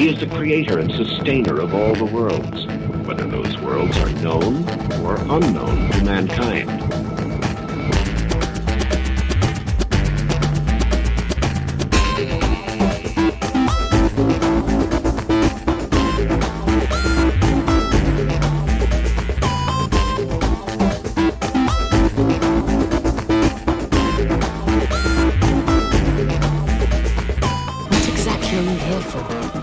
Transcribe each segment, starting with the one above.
He is the creator and sustainer of all the worlds, whether those worlds are known or unknown to mankind.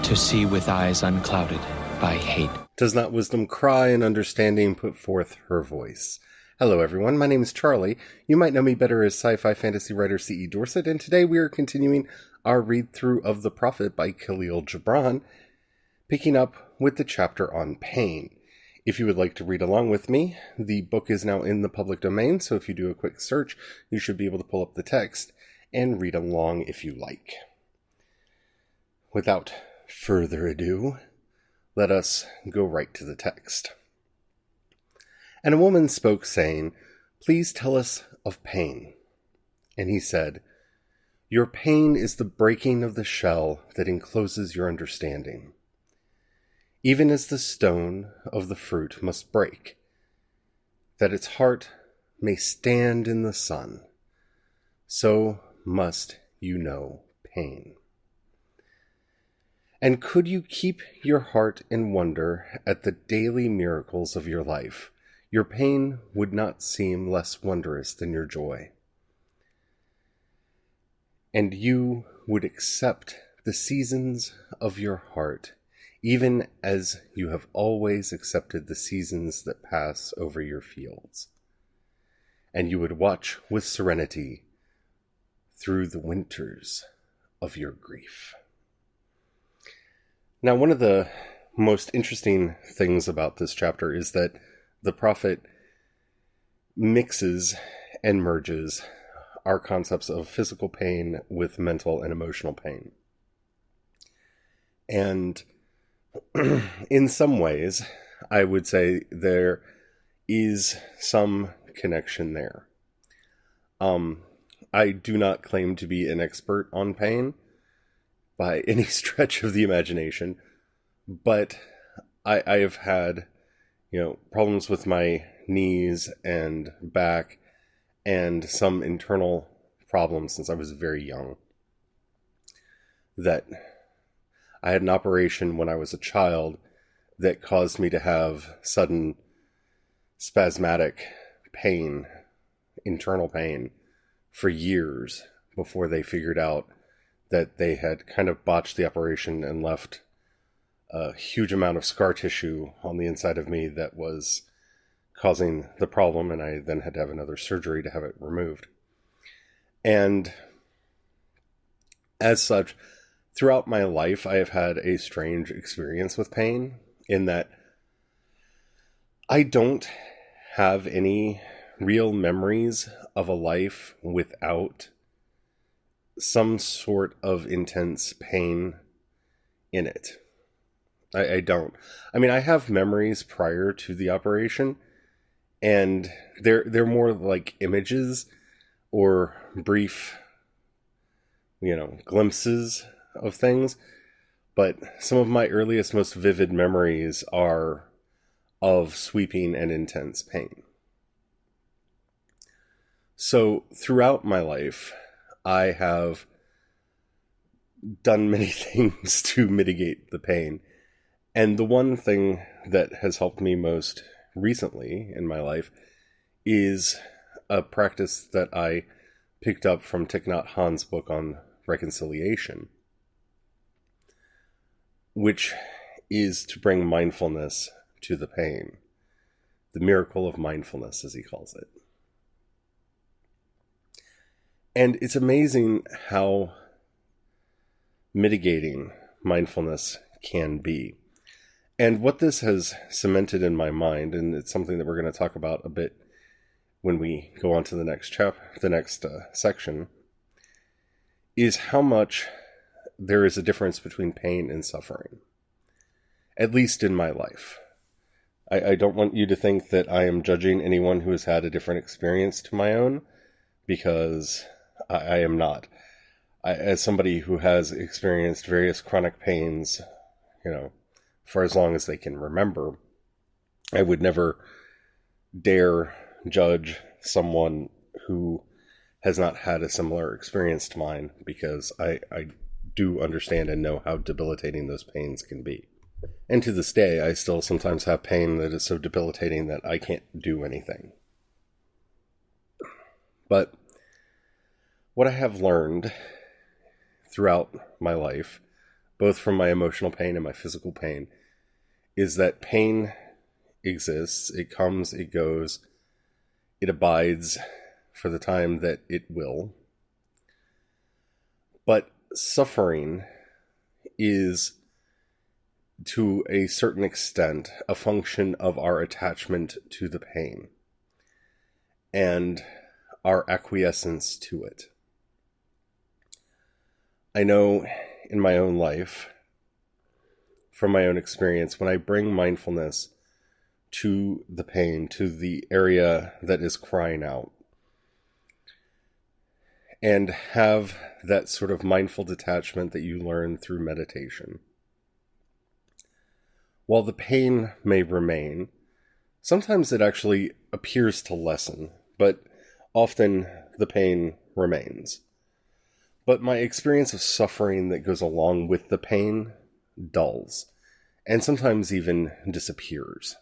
To see with eyes unclouded by hate. Does not wisdom cry and understanding put forth her voice? Hello everyone, my name is Charlie. You might know me better as sci-fi fantasy writer C.E. Dorset, and today we are continuing our read-through of The Prophet by Kahlil Gibran, picking up with the chapter on pain. If you would like to read along with me, the book is now in the public domain, so if you do a quick search, you should be able to pull up the text and read along if you like. Without further ado, let us go right to the text. And a woman spoke, saying, "Please tell us of pain." And he said, "Your pain is the breaking of the shell that encloses your understanding. Even as the stone of the fruit must break, that its heart may stand in the sun, so must you know pain. And could you keep your heart in wonder at the daily miracles of your life, your pain would not seem less wondrous than your joy. And you would accept the seasons of your heart, even as you have always accepted the seasons that pass over your fields. And you would watch with serenity through the winters of your grief." Now, one of the most interesting things about this chapter is that the prophet mixes and merges our concepts of physical pain with mental and emotional pain. And in some ways, I would say there is some connection there. I do not claim to be an expert on pain by any stretch of the imagination, but I have had, problems with my knees and back and some internal problems since I was very young. That I had an operation when I was a child that caused me to have sudden spasmodic pain, internal pain, for years before they figured out that they had kind of botched the operation and left a huge amount of scar tissue on the inside of me that was causing the problem, and I then had to have another surgery to have it removed. And as such, throughout my life, I have had a strange experience with pain in that I don't have any real memories of a life without some sort of intense pain in it. I don't. I mean, I have memories prior to the operation, and they're more like images or brief, glimpses of things. But some of my earliest, most vivid memories are of sweeping and intense pain. So throughout my life, I have done many things to mitigate the pain. And the one thing that has helped me most recently in my life is a practice that I picked up from Thich Nhat Hanh's book on reconciliation, which is to bring mindfulness to the pain. The miracle of mindfulness, as he calls it. And it's amazing how mitigating mindfulness can be. And what this has cemented in my mind, and it's something that we're going to talk about a bit when we go on to the next section, is how much there is a difference between pain and suffering. At least in my life. I don't want you to think that I am judging anyone who has had a different experience to my own, because I am not. As somebody who has experienced various chronic pains, for as long as they can remember. I would never dare judge someone who has not had a similar experience to mine, because I do understand and know how debilitating those pains can be. And to this day, I still sometimes have pain that is so debilitating that I can't do anything. But what I have learned throughout my life, both from my emotional pain and my physical pain, is that pain exists. It comes, it goes, it abides for the time that it will. But suffering is, to a certain extent, a function of our attachment to the pain and our acquiescence to it. I know in my own life, from my own experience, when I bring mindfulness to the pain, to the area that is crying out, and have that sort of mindful detachment that you learn through meditation, while the pain may remain, sometimes it actually appears to lessen, but often the pain remains. But my experience of suffering that goes along with the pain dulls, and sometimes even disappears.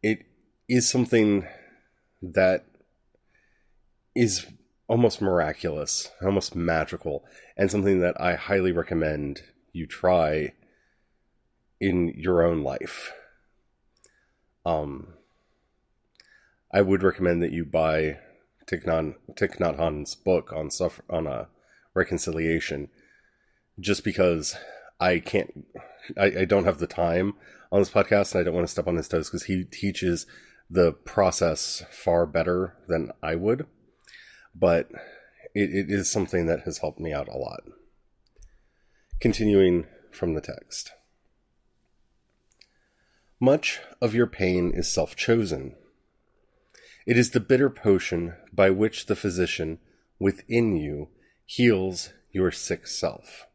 It is something that is almost miraculous, almost magical, and something that I highly recommend you try in your own life. I would recommend that you buy Thich Nhat Hanh's book on reconciliation, just because I don't have the time on this podcast, and I don't want to step on his toes, because he teaches the process far better than I would. But it is something that has helped me out a lot. Continuing from the text. Much of your pain is self-chosen. It is the bitter potion by which the physician within you heals your sick self.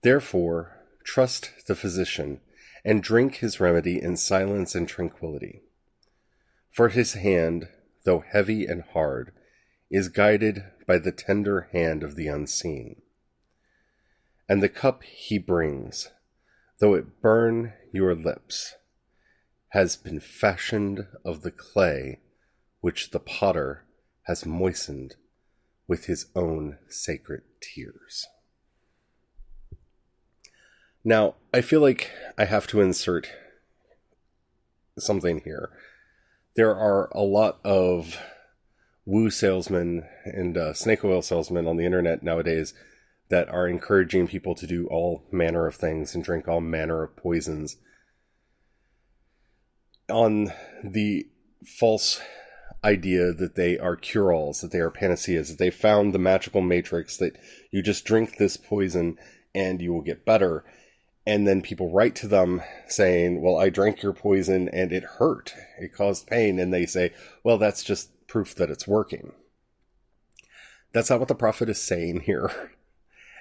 Therefore, trust the physician and drink his remedy in silence and tranquility. For his hand, though heavy and hard, is guided by the tender hand of the unseen. And the cup he brings, though it burn your lips, has been fashioned of the clay which the potter has moistened with his own sacred tears. Now, I feel like I have to insert something here. There are a lot of woo salesmen and snake oil salesmen on the internet nowadays that are encouraging people to do all manner of things and drink all manner of poisons, on the false idea that they are cure-alls, that they are panaceas, that they found the magical matrix, that you just drink this poison and you will get better. And then people write to them saying, well, I drank your poison and it hurt. It caused pain. And they say, well, that's just proof that it's working. That's not what the prophet is saying here.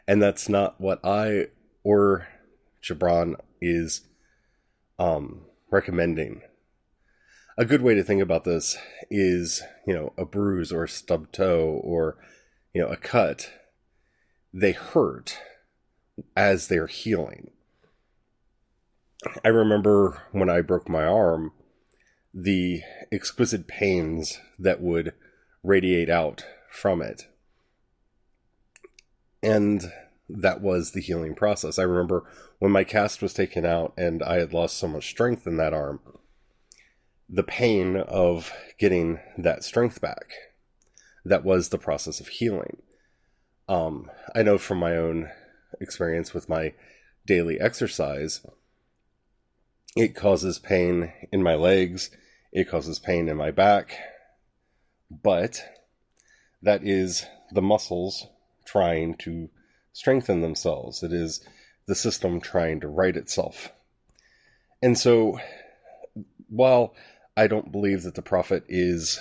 And that's not what I or Gibran is recommending. A good way to think about this is, a bruise or a stubbed toe or, a cut. They hurt as they're healing. I remember when I broke my arm, the exquisite pains that would radiate out from it. And that was the healing process. I remember when my cast was taken out and I had lost so much strength in that arm, the pain of getting that strength back. That was the process of healing. I know from my own experience with my daily exercise, it causes pain in my legs, it causes pain in my back, but that is the muscles trying to strengthen themselves. It is the system trying to right itself. And so, while I don't believe that the prophet is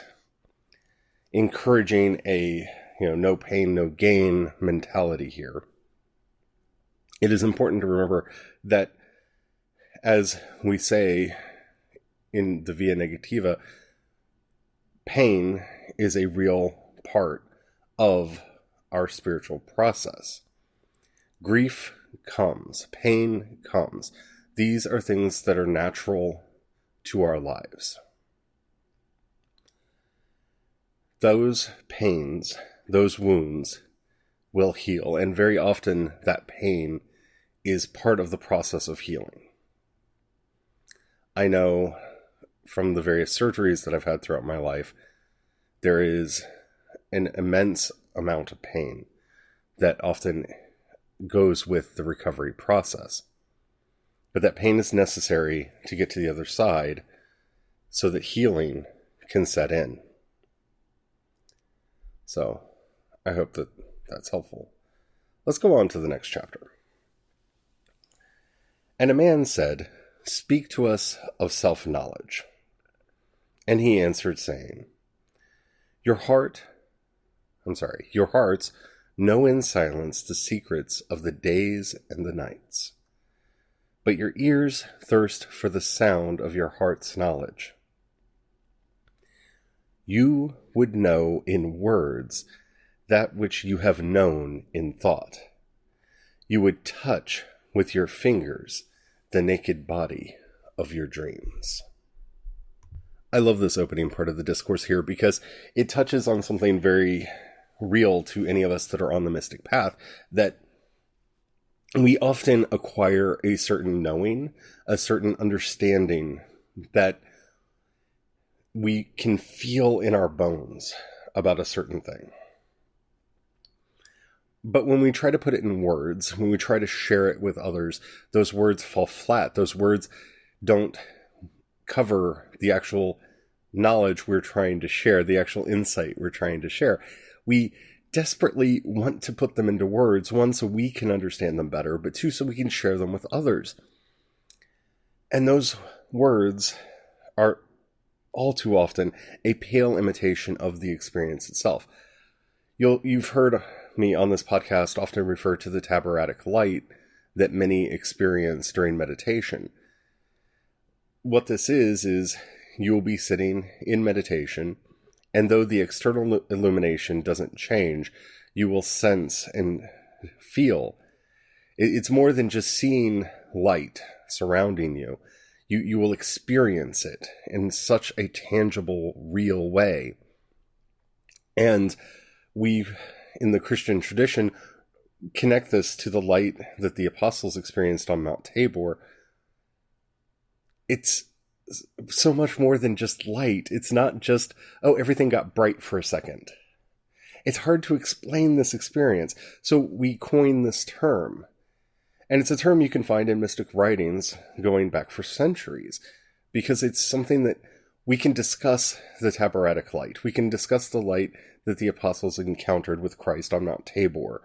encouraging a, no pain, no gain mentality here, it is important to remember that, as we say in the Via Negativa, pain is a real part of our spiritual process. Grief comes, pain comes. These are things that are natural to our lives. Those pains, those wounds will heal, and very often that pain is part of the process of healing. I know from the various surgeries that I've had throughout my life, there is an immense amount of pain that often goes with the recovery process. But that pain is necessary to get to the other side so that healing can set in. So, I hope that that's helpful. Let's go on to the next chapter. And a man said, "Speak to us of self-knowledge." And he answered, saying, Your hearts know in silence the secrets of the days and the nights. But your ears thirst for the sound of your heart's knowledge. You would know in words that which you have known in thought. You would touch with your fingers the naked body of your dreams. I love this opening part of the discourse here because it touches on something very real to any of us that are on the mystic path, that we often acquire a certain knowing, a certain understanding that we can feel in our bones about a certain thing. But when we try to put it in words, when we try to share it with others, those words fall flat. Those words don't cover the actual knowledge we're trying to share, the actual insight we're trying to share. We desperately want to put them into words, one, so we can understand them better, but two, so we can share them with others. And those words are all too often a pale imitation of the experience itself. You've heard me on this podcast often refer to the tabaratic light that many experience during meditation. What this is you will be sitting in meditation, and though the external illumination doesn't change, you will sense and feel. It's more than just seeing light surrounding you. You will experience it in such a tangible, real way. And we, in the Christian tradition, connect this to the light that the apostles experienced on Mount Tabor. It's so much more than just light. It's not just, everything got bright for a second. It's hard to explain this experience, so we coin this term. And it's a term you can find in mystic writings going back for centuries, because it's something that we can discuss the tabaratic light. We can discuss the light that the apostles encountered with Christ on Mount Tabor,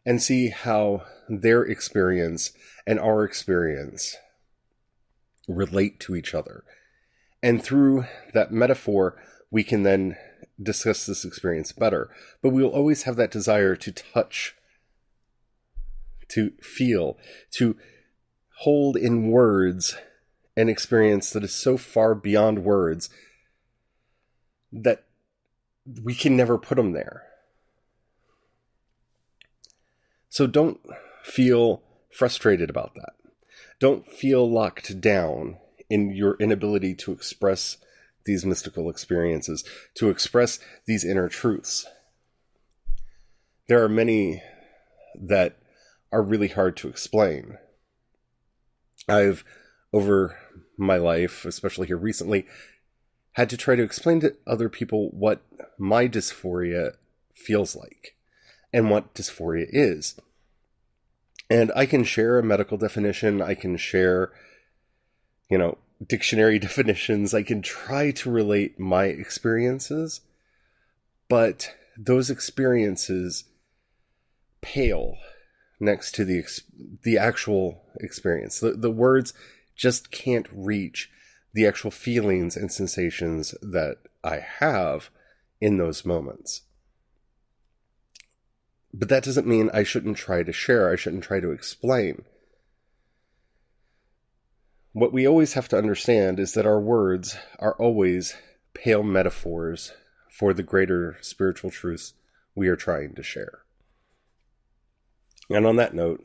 and see how their experience and our experience relate to each other. And through that metaphor, we can then discuss this experience better. But we will always have that desire to touch, to feel, to hold in words an experience that is so far beyond words that we can never put them there. So don't feel frustrated about that. Don't feel locked down in your inability to express these mystical experiences, to express these inner truths. There are many that are really hard to explain. I've, over my life, especially here recently, had to try to explain to other people what my dysphoria feels like and what dysphoria is. And I can share a medical definition, I can share, dictionary definitions, I can try to relate my experiences, but those experiences pale next to the actual experience. The words just can't reach the actual feelings and sensations that I have in those moments. But that doesn't mean I shouldn't try to share. I shouldn't try to explain. What we always have to understand is that our words are always pale metaphors for the greater spiritual truths we are trying to share. And on that note,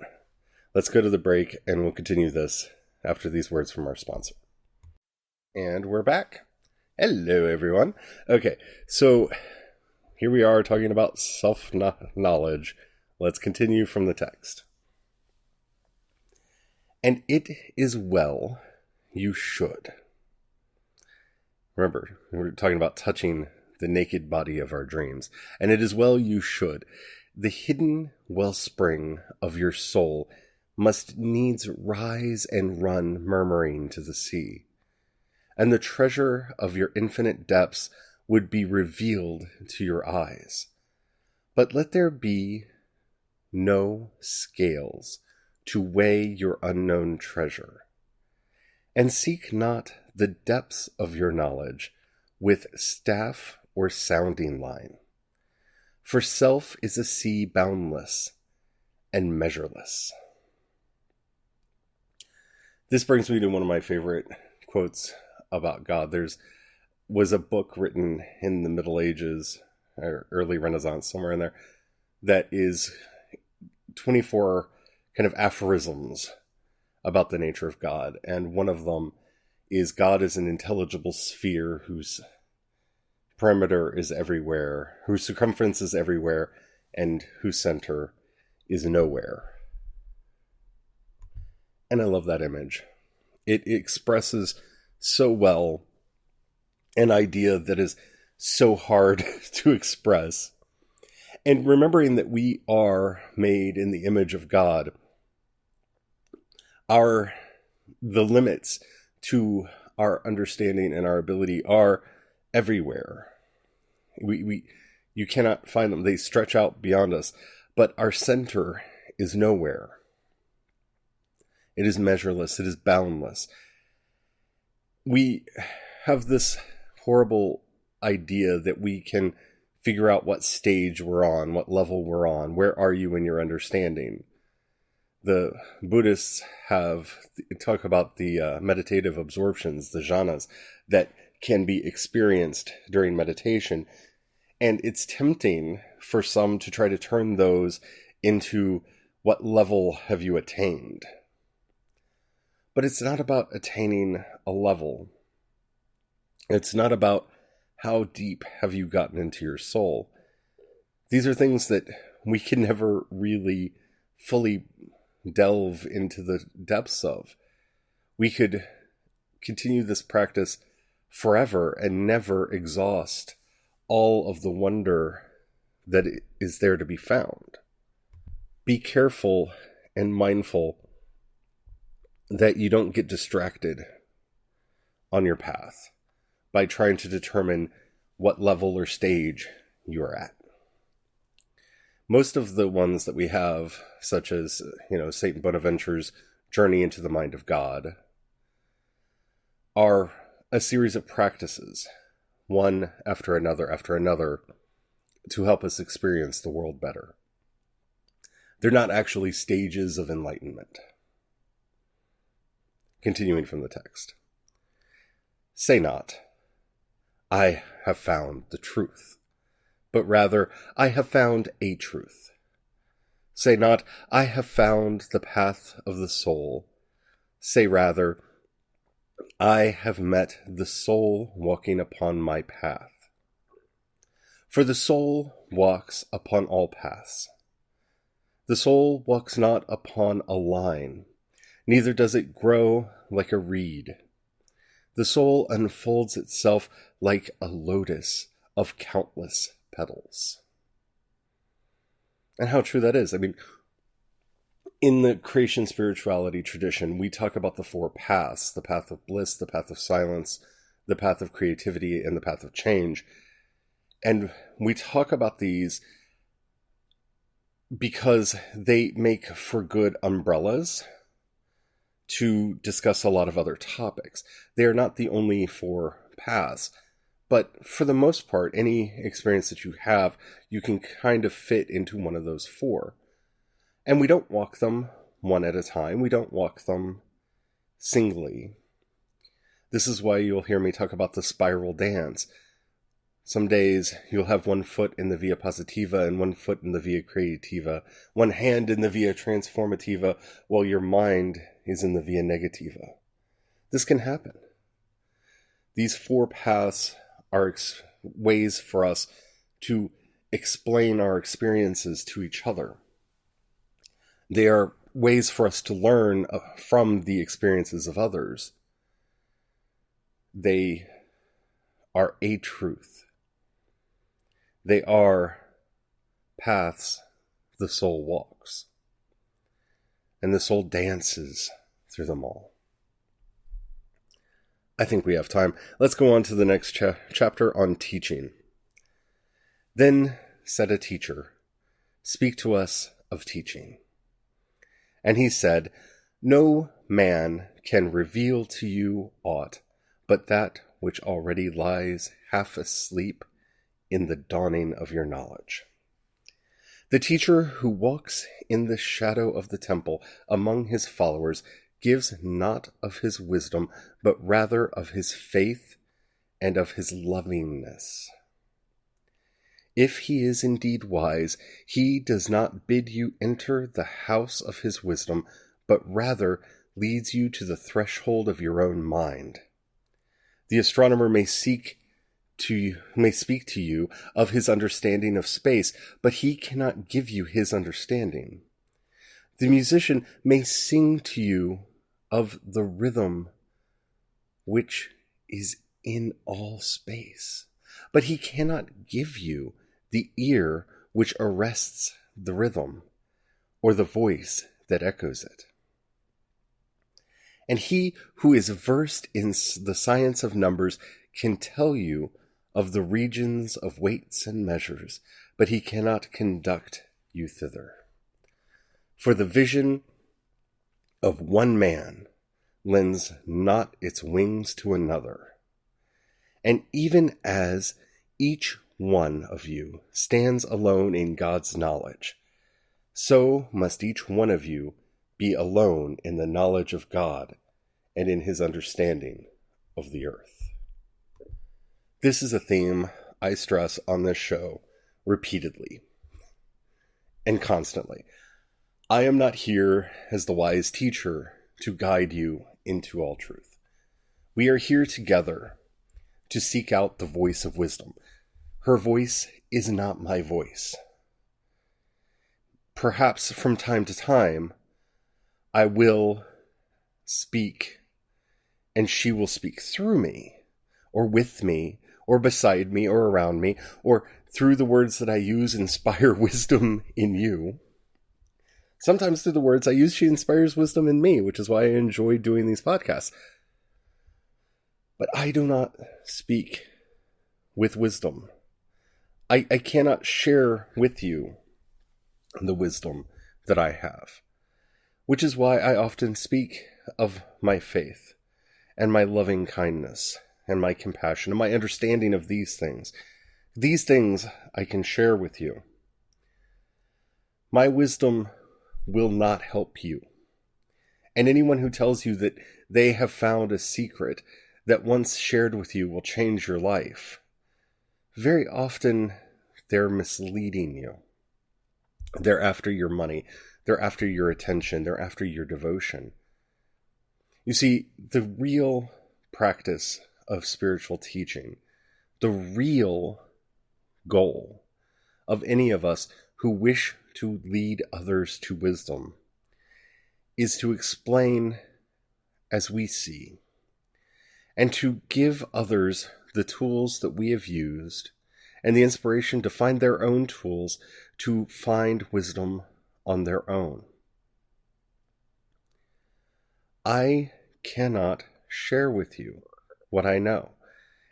let's go to the break and we'll continue this after these words from our sponsor. And we're back. Hello, everyone. Okay, so here we are talking about self-knowledge. Let's continue from the text. And it is well you should. Remember, we're talking about touching the naked body of our dreams. And it is well you should. The hidden wellspring of your soul must needs rise and run murmuring to the sea. And the treasure of your infinite depths would be revealed to your eyes. But let there be no scales to weigh your unknown treasure. And seek not the depths of your knowledge with staff or sounding line. For self is a sea boundless and measureless. This brings me to one of my favorite quotes about God. Was a book written in the Middle Ages, or early Renaissance, somewhere in there, that is 24 kind of aphorisms about the nature of God. And one of them is God is an intelligible sphere whose perimeter is everywhere, whose circumference is everywhere, and whose center is nowhere. And I love that image. It expresses so well an idea that is so hard to express. And remembering that we are made in the image of God, the limits to our understanding and our ability are everywhere. You cannot find them. They stretch out beyond us. But our center is nowhere. It is measureless. It is boundless. We have this horrible idea that we can figure out what stage we're on, what level we're on. Where are you in your understanding? The Buddhists talk about the meditative absorptions, the jhanas, that can be experienced during meditation. And it's tempting for some to try to turn those into what level have you attained. But it's not about attaining a level. It's not about how deep have you gotten into your soul. These are things that we can never really fully delve into the depths of. We could continue this practice forever and never exhaust all of the wonder that is there to be found. Be careful and mindful that you don't get distracted on your path by trying to determine what level or stage you are at. Most of the ones that we have, such as, St. Bonaventure's Journey into the Mind of God, are a series of practices, one after another, to help us experience the world better. They're not actually stages of enlightenment. Continuing from the text. Say not, I have found the truth, but rather, I have found a truth. Say not, I have found the path of the soul. Say rather, I have met the soul walking upon my path. For the soul walks upon all paths. The soul walks not upon a line, neither does it grow like a reed. The soul unfolds itself like a lotus of countless petals. And how true that is. I mean, in the creation spirituality tradition, we talk about the four paths: the path of bliss, the path of silence, the path of creativity, and the path of change. And we talk about these because they make for good umbrellas to discuss a lot of other topics. They are not the only four paths, But for the most part, any experience that you have, you can kind of fit into one of those four. And we don't walk them one at a time. We don't walk them singly. This is why you'll hear me talk about the spiral dance. Some days you'll have one foot in the via positiva and one foot in the via creativa, one hand in the via transformativa, while your mind is in the via negativa. This can happen. These four paths are ways for us to explain our experiences to each other. They are ways for us to learn from the experiences of others. They are a truth. They are paths the soul walks. And the soul dances through them all. I think we have time. Let's go on to the next chapter on teaching. Then said a teacher, "Speak to us of teaching." And he said, "No man can reveal to you aught but that which already lies half asleep in the dawning of your knowledge. The teacher who walks in the shadow of the temple among his followers gives not of his wisdom, but rather of his faith and of his lovingness. If he is indeed wise, he does not bid you enter the house of his wisdom, but rather leads you to the threshold of your own mind. The astronomer may speak to you of his understanding of space, but he cannot give you his understanding. The musician may sing to you of the rhythm which is in all space, but he cannot give you the ear which arrests the rhythm, or the voice that echoes it. And he who is versed in the science of numbers can tell you of the regions of weights and measures, but he cannot conduct you thither. For the vision of one man lends not its wings to another. And even as each one of you stands alone in God's knowledge, so must each one of you be alone in the knowledge of God and in his understanding of the earth. This is a theme I stress on this show repeatedly and constantly. I am not here as the wise teacher to guide you into all truth. We are here together to seek out the voice of wisdom. Her voice is not my voice. Perhaps from time to time, I will speak and she will speak through me, or with me, or beside me, or around me, or through the words that I use inspire wisdom in you. Sometimes through the words I use, she inspires wisdom in me, which is why I enjoy doing these podcasts. But I do not speak with wisdom. I cannot share with you the wisdom that I have, which is why I often speak of my faith and my loving kindness and my compassion and my understanding of these things. These things I can share with you. My wisdom will not help you. And anyone who tells you that they have found a secret that once shared with you will change your life, very often they're misleading you. They're after your money. They're after your attention. They're after your devotion. You see, the real practice of spiritual teaching, the real goal of any of us who wish to lead others to wisdom, is to explain as we see, and to give others the tools that we have used and the inspiration to find their own tools to find wisdom on their own. I cannot share with you what I know.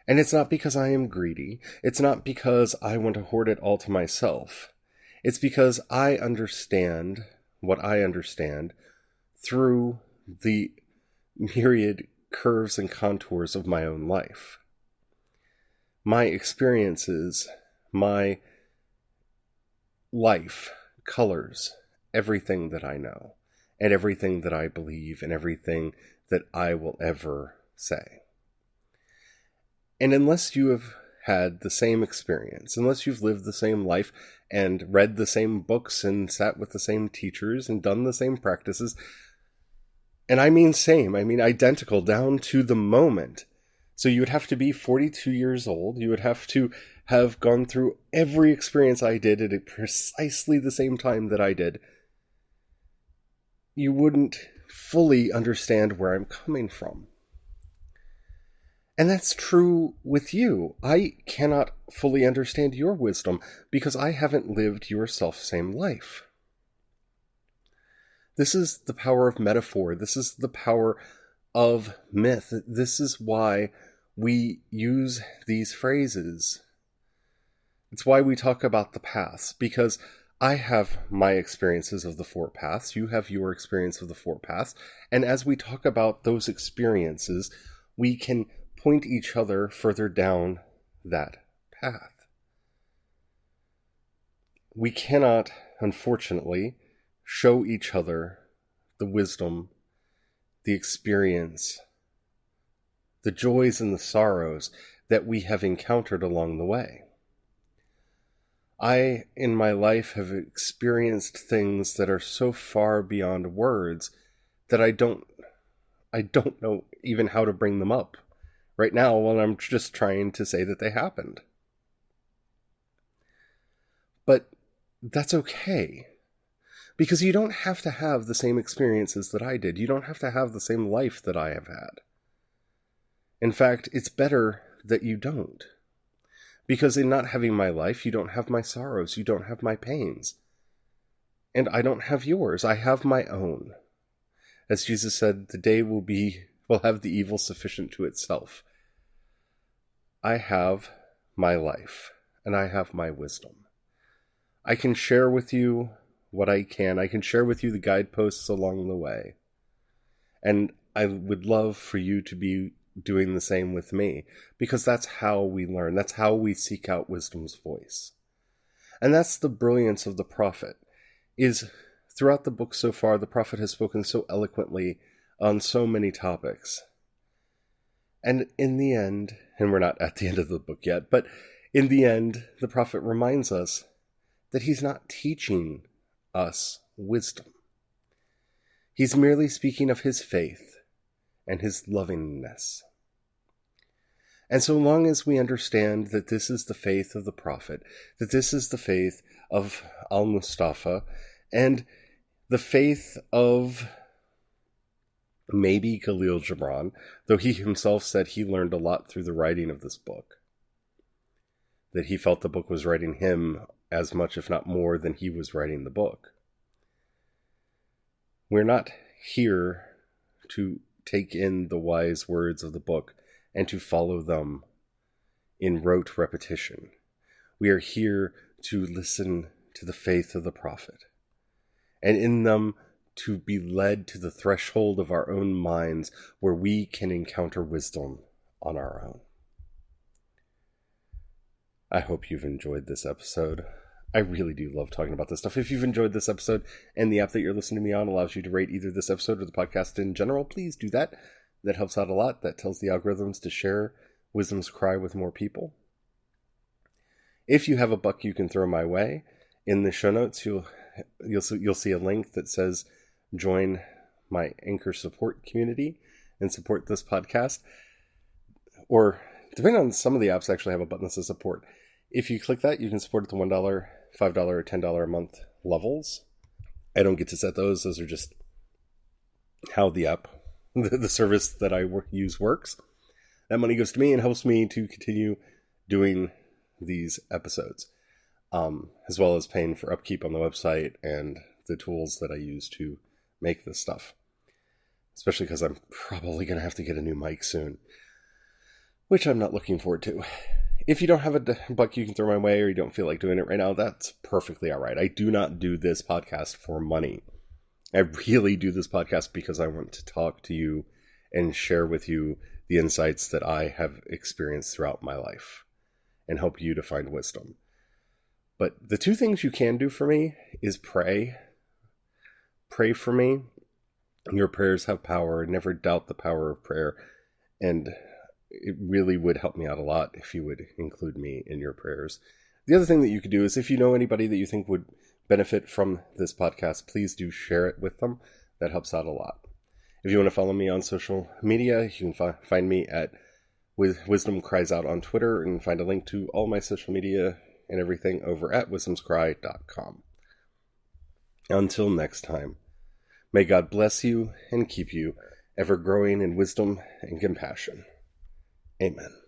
And it's not because I am greedy. It's not because I want to hoard it all to myself. It's because I understand what I understand through the myriad curves and contours of my own life. my experiences, my life colors everything that I know, and everything that I believe, and everything that I will ever say. And unless you have had the same experience, unless you've lived the same life and read the same books and sat with the same teachers and done the same practices, and I mean same, I mean identical down to the moment. So you would have to be 42 years old. You would have to have gone through every experience I did at precisely the same time that I did. You wouldn't fully understand where I'm coming from. And that's true with you. I cannot fully understand your wisdom because I haven't lived your self-same life. This is the power of metaphor. This is the power of myth. This is why we use these phrases. It's why we talk about the paths, because I have my experiences of the four paths, you have your experience of the four paths, and as we talk about those experiences, we can point each other further down that path. We cannot, unfortunately, show each other the wisdom, the experience, the joys and the sorrows that we have encountered along the way. I, in my life, have experienced things that are so far beyond words that I don't know even how to bring them up right now when I'm just trying to say that they happened. But that's okay, because you don't have to have the same experiences that I did. You don't have to have the same life that I have had. In fact, it's better that you don't. Because in not having my life, you don't have my sorrows, you don't have my pains. And I don't have yours, I have my own. As Jesus said, the day will have the evil sufficient to itself. I have my life, and I have my wisdom. I can share with you what I can. I can share with you the guideposts along the way. And I would love for you to be doing the same with me, because that's how we learn. That's how we seek out wisdom's voice. And that's the brilliance of the prophet, is throughout the book so far, the prophet has spoken so eloquently on so many topics. And in the end, and we're not at the end of the book yet, but in the end, the prophet reminds us that he's not teaching us wisdom. He's merely speaking of his faith and his lovingness. And so long as we understand that this is the faith of the prophet, that this is the faith of Al-Mustafa, and the faith of maybe Kahlil Gibran, though he himself said he learned a lot through the writing of this book, that he felt the book was writing him as much, if not more, than he was writing the book. We're not here to take in the wise words of the book and to follow them in rote repetition. We are here to listen to the faith of the prophet, and in them to be led to the threshold of our own minds where we can encounter wisdom on our own. I hope you've enjoyed this episode. I really do love talking about this stuff. If you've enjoyed this episode and the app that you're listening to me on allows you to rate either this episode or the podcast in general, please do that. That helps out a lot. That tells the algorithms to share Wisdom's Cry with more people. If you have a buck you can throw my way, in the show notes you'll see a link that says join my Anchor support community and support this podcast. Or depending on some of the apps, actually have a button that says support. If you click that, you can support at the $1, $5, or $10 a month levels. I don't get to set those. Those are just how the app, the service that I use works. That money goes to me and helps me to continue doing these episodes, as well as paying for upkeep on the website and the tools that I use to make this stuff. Especially because I'm probably going to have to get a new mic soon, which I'm not looking forward to. If you don't have a buck you can throw my way, or you don't feel like doing it right now, that's perfectly all right. I do not do this podcast for money. I really do this podcast because I want to talk to you and share with you the insights that I have experienced throughout my life. and help you to find wisdom. But the two things you can do for me is pray. Pray for me. Your prayers have power. Never doubt the power of prayer. And it really would help me out a lot if you would include me in your prayers. The other thing that you could do is if you know anybody that you think would benefit from this podcast, please do share it with them. That helps out a lot. If you want to follow me on social media, you can find me at Wisdom Cries Out on Twitter and find a link to all my social media and everything over at wisdomscry.com. Until next time, may God bless you and keep you, ever growing in wisdom and compassion. Amen.